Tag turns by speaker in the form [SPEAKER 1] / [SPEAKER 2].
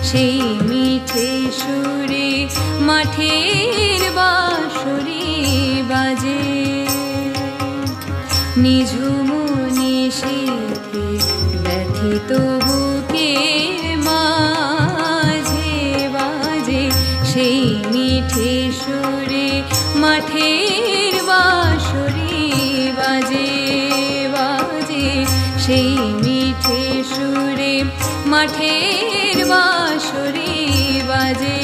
[SPEAKER 1] সেই মিঠে সুরে মাঠের বাঁশরি বাজে। নিঝুম নিশীথে ব্যথিত বুকের মাঝে বাজে সেই মিঠে সুরে মাঠের বাঁশরি বাজে বাজে সেই মিঠে সুরে মাঠের বাঁশরি বাজে।